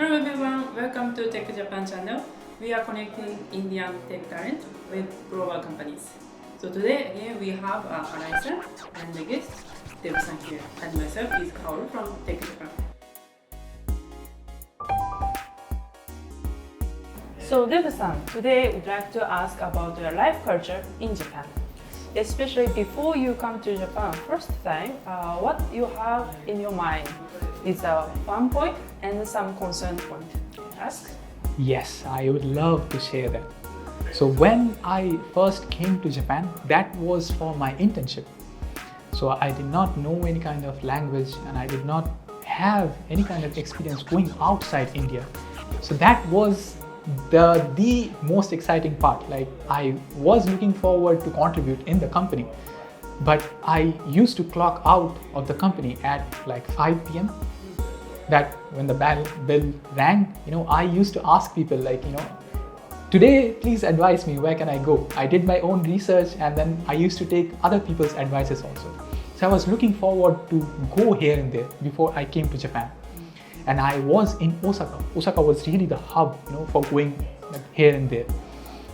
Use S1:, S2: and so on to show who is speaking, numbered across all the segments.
S1: Hello everyone, welcome to Tech Japan channel. We are connecting Indian tech talent with global companies. So today again we have Anai-san and the guest Deb-san here, and myself is Kaoru from Tech Japan. So Deb-san, today we'd like to ask about your life culture in Japan. Especially before you come to Japan first time, what you have in your mind is a fun point and some concern point. Ask?
S2: Yes, I would love to share that. So when I first came to Japan, that was for my internship. So I did not know any kind of language and I did not have any kind of experience going outside India. So that was the most exciting part. Like, I was looking forward to contribute in the company, but I used to clock out of the company at like 5 p.m. That when the bell rang, I used to ask people like, today please advise me, where can I go? I did my own research and then I used to take other people's advices also. So I was looking forward to go here and there before I came to Japan. And I was in Osaka. Osaka was really the hub, for going here and there.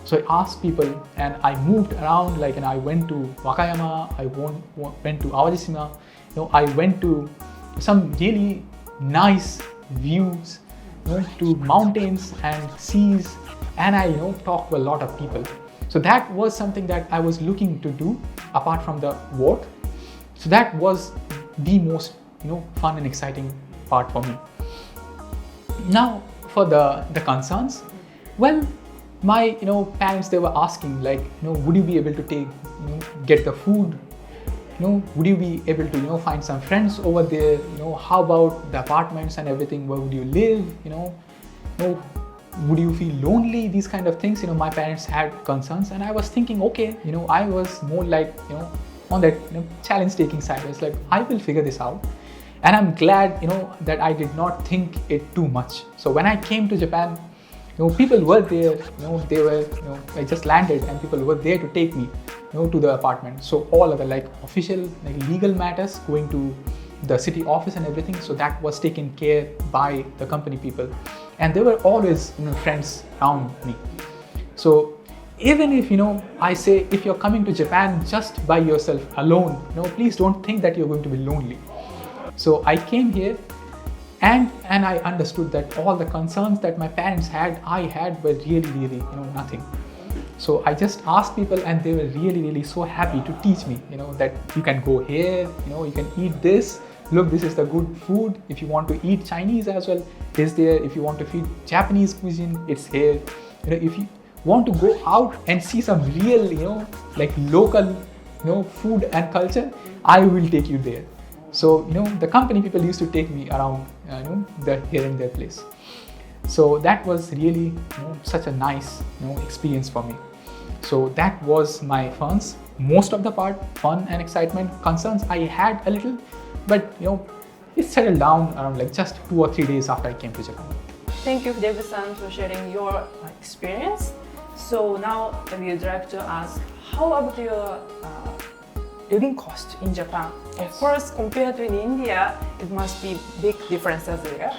S2: So I asked people and I moved around, like, and I went to Wakayama, I went to Awajishima, I went to some really nice views, to mountains and seas, and I, talked to a lot of people. So that was something that I was looking to do apart from the work. So that was the most, fun and exciting part for me. Now for the concerns, well, my parents, they were asking like, would you be able to get the food, would you be able to find some friends over there, how about the apartments and everything, where would you live, would you feel lonely, these kind of things. My parents had concerns and I was thinking, okay, I was more like on that challenge taking side. I was like, I will figure this out. And I'm glad, that I did not think it too much. So when I came to Japan, people were there, they were, I just landed and people were there to take me, to the apartment. So all of the official, legal matters, going to the city office and everything. So that was taken care by the company people. And they were always, friends around me. So even if, I say, if you're coming to Japan just by yourself alone, please don't think that you're going to be lonely. So I came here and I understood that all the concerns that my parents had, I had were really, nothing. So I just asked people and they were really so happy to teach me, that you can go here, you can eat this. Look, this is the good food. If you want to eat Chinese as well, it's there. If you want to feed Japanese cuisine, it's here. If you want to go out and see some real, local, food and culture, I will take you there. So, the company people used to take me around, here and there place. So that was really, such a nice, experience for me. So that was my funs. Most of the part, fun and excitement. Concerns I had a little, but, it settled down around just 2 or 3 days after I came to Japan.
S1: Thank you, Deb-san, for sharing your experience. So now we would like to ask, how about your living cost in Japan? Of course, compared to in India, it must be big differences there,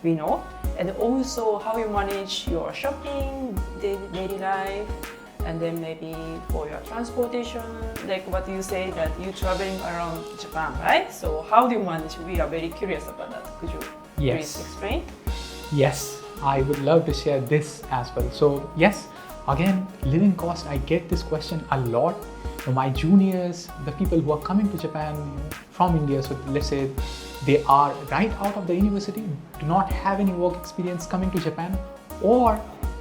S1: we know. And also how you manage your shopping, daily life, and then maybe for your transportation, like what you say that you're traveling around Japan, right? So how do you manage? We are very curious about that. Could you please explain?
S2: Yes, I would love to share this as well. So yes, again, living cost, I get this question a lot. My juniors, the people who are coming to Japan from India, so let's say they are right out of the university, do not have any work experience coming to Japan, or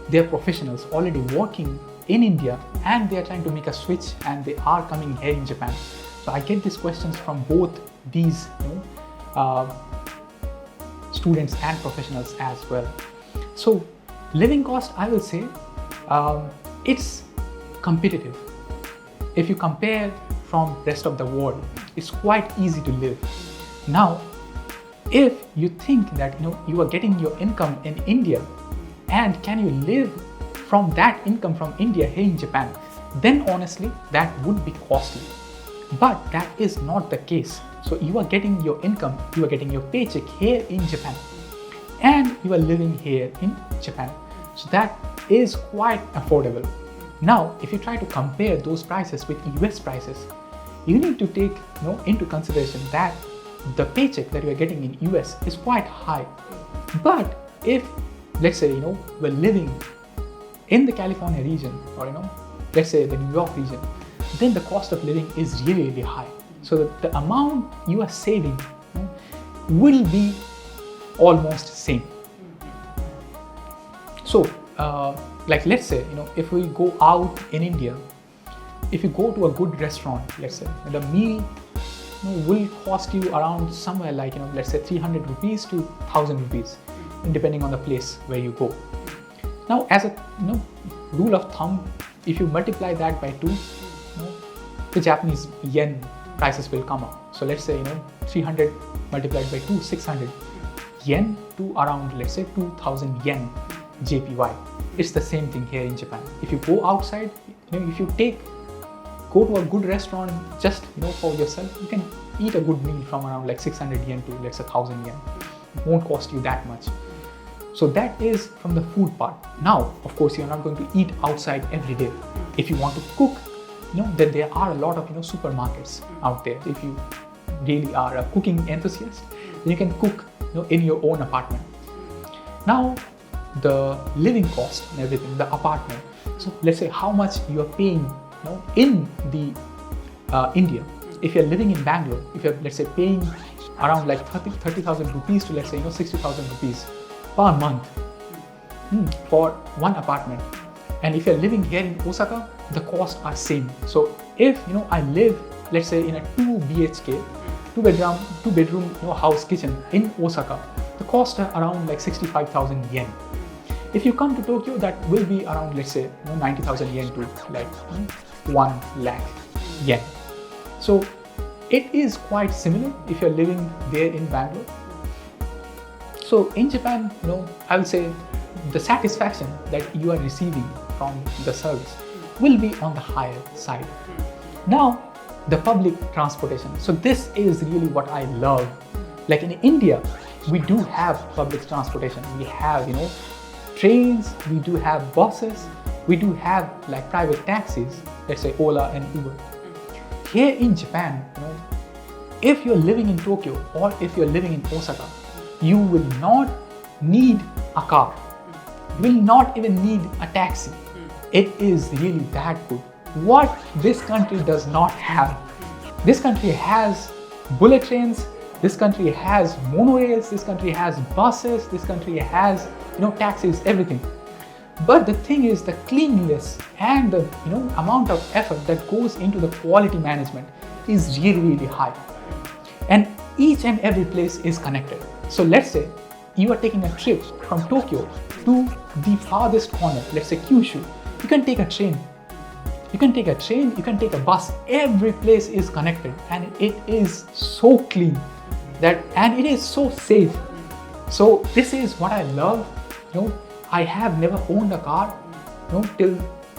S2: they're professionals already working in India and they are trying to make a switch and they are coming here in Japan. So I get these questions from both these students and professionals as well. So living cost, I will say, it's competitive. If you compare from rest of the world, it's quite easy to live. Now, if you think that you are getting your income in India and can you live from that income from India here in Japan, then honestly that would be costly. But that is not the case. So you are getting your income, you are getting your paycheck here in Japan. and you are living here in Japan. So that is quite affordable. Now, if you try to compare those prices with US prices, you need to take into consideration that the paycheck that you are getting in US is quite high. But if, let's say, we're living in the California region, or let's say the New York region, then the cost of living is really, really high. So the amount you are saving will be almost same. So like, let's say, if we go out in India, if you go to a good restaurant, let's say, the meal will cost you around somewhere like, let's say 300 rupees to 1000 rupees, depending on the place where you go. Now, as a rule of thumb, if you multiply that by 2, the Japanese yen prices will come up. So let's say 300 multiplied by 2, 600 yen to around, let's say 2000 yen JPY. It's the same thing here in Japan. If you go outside, if you go to a good restaurant just for yourself, you can eat a good meal from around like 600 yen to let's say 1000 yen. It won't cost you that much. So that is from the food part. Now, of course, you're not going to eat outside every day. If you want to cook, then there are a lot of supermarkets out there. If you really are a cooking enthusiast, then you can cook in your own apartment. Now, the living cost and everything, the apartment. So let's say how much you are paying in the India. If you're living in Bangalore, if you're, let's say, paying around like 30,000 rupees to, let's say 60,000 rupees per month for one apartment, and if you're living here in Osaka, the costs are same. So if I live, let's say, in a 2 BHK, two bedroom house kitchen in Osaka, the cost are around like 65,000 yen. If you come to Tokyo, that will be around, let's say 90,000 yen to like 1 lakh yen. So it is quite similar if you're living there in Bangalore. So in Japan, I would say the satisfaction that you are receiving from the service will be on the higher side. Now, the public transportation. So this is really what I love. Like in India, we do have public transportation. We have, trains, we do have buses, we do have like private taxis, let's say Ola and Uber. Here in Japan, if you're living in Tokyo or if you're living in Osaka, you will not need a car. You will not even need a taxi. It is really that good. What this country does not have. This country has bullet trains, this country has monorails, this country has buses, this country has taxis, everything. But the thing is, the cleanliness and the amount of effort that goes into the quality management is really, really high. And each and every place is connected. So let's say you are taking a trip from Tokyo to the farthest corner, let's say Kyushu. You can take a train. You can take a bus. Every place is connected, and it is so clean and it is so safe. So this is what I love. I have never owned a car till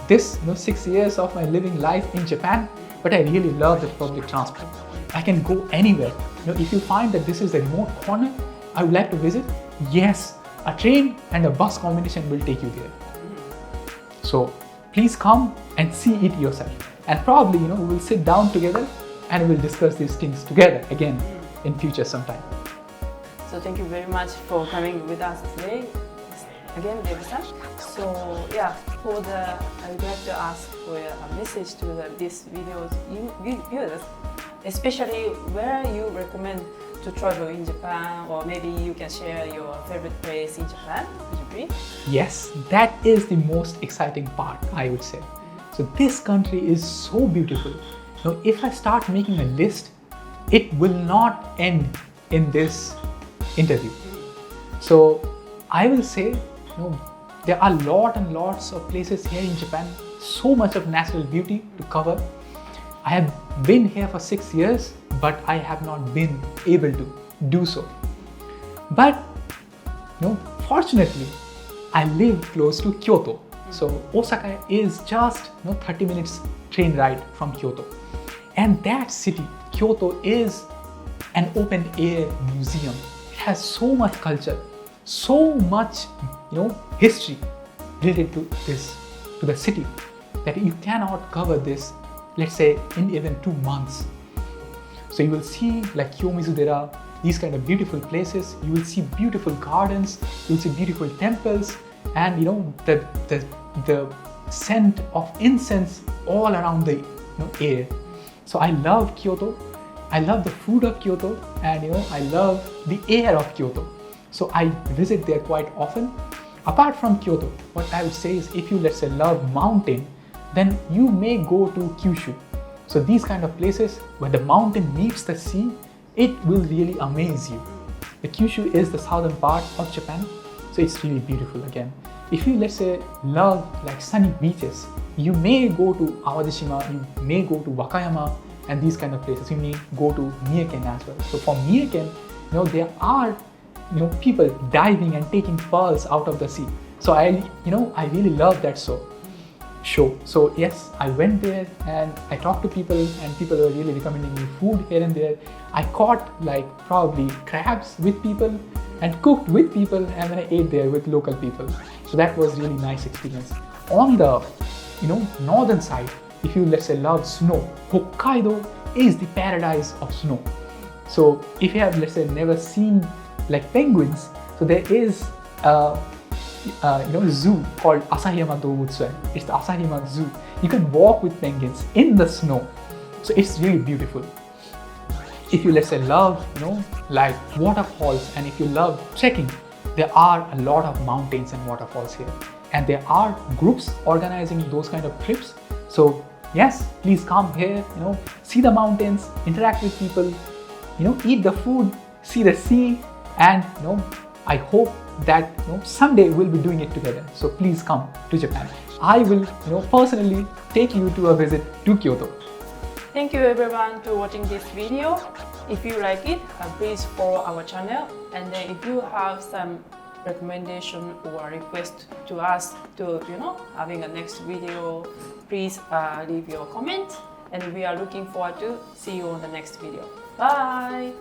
S2: this 6 years of my living life in Japan, but I really love the public transport. I can go anywhere. If you find that this is a remote corner I would like to visit, yes, a train and a bus combination will take you there. So please come and see it yourself, and probably we will sit down together and we will discuss these things together again in future sometime.
S1: So thank you very much for coming with us today. Again, Deb-san. So yeah, I would like to ask for a message to this video's viewers, especially where you recommend to travel in Japan, or maybe you can share your favorite place in Japan. Would you agree?
S2: Yes, that is the most exciting part, I would say. So this country is so beautiful. If I start making a list, it will not end in this interview. So I will say, there are lots of places here in Japan, so much of natural beauty to cover. I have been here for 6 years, but I have not been able to do so. But fortunately, I live close to Kyoto. So Osaka is just 30 minutes train ride from Kyoto. And that city, Kyoto, is an open air museum. It has so much culture. so much, history related to the city, that you cannot cover this, let's say, in even 2 months. So you will see like Kiyomizu-dera, these kind of beautiful places. You will see beautiful gardens. You will see beautiful temples, and the scent of incense all around the air. So I love Kyoto. I love the food of Kyoto, and I love the air of Kyoto. So I visit there quite often. Apart from Kyoto, what I would say is, if you, let's say, love mountain, then you may go to Kyushu. So these kind of places where the mountain meets the sea, it will really amaze you. The Kyushu is the southern part of Japan, so it's really beautiful again. If you, let's say, love like sunny beaches, you may go to Awadeshima, you may go to Wakayama, and these kind of places. You may go to Miyaken as well. So for Miyaken, there are people diving and taking pearls out of the sea. So I really love that show. So yes, I went there and I talked to people, and people were really recommending me food here and there. I caught like probably crabs with people and cooked with people, and then I ate there with local people. So that was really nice experience. On the northern side, if you, let's say, love snow, Hokkaido is the paradise of snow. So if you have, let's say, never seen like penguins, so there is a zoo called Asahiyama Doubutsuan. It's the Asahiyama Zoo. You can walk with penguins in the snow. So it's really beautiful. If you, let's say, love like waterfalls, and if you love trekking, there are a lot of mountains and waterfalls here, and there are groups organizing those kind of trips. So yes, please come here, see the mountains, interact with people, eat the food, see the sea, and I hope that someday we'll be doing it together. So please come to Japan. I will personally take you to a visit to Kyoto.
S1: Thank you everyone to watching this video. If you like it, please follow our channel, and then if you have some recommendation or request to us to having a next video, please leave your comment, and we are looking forward to see you on the next video. Bye.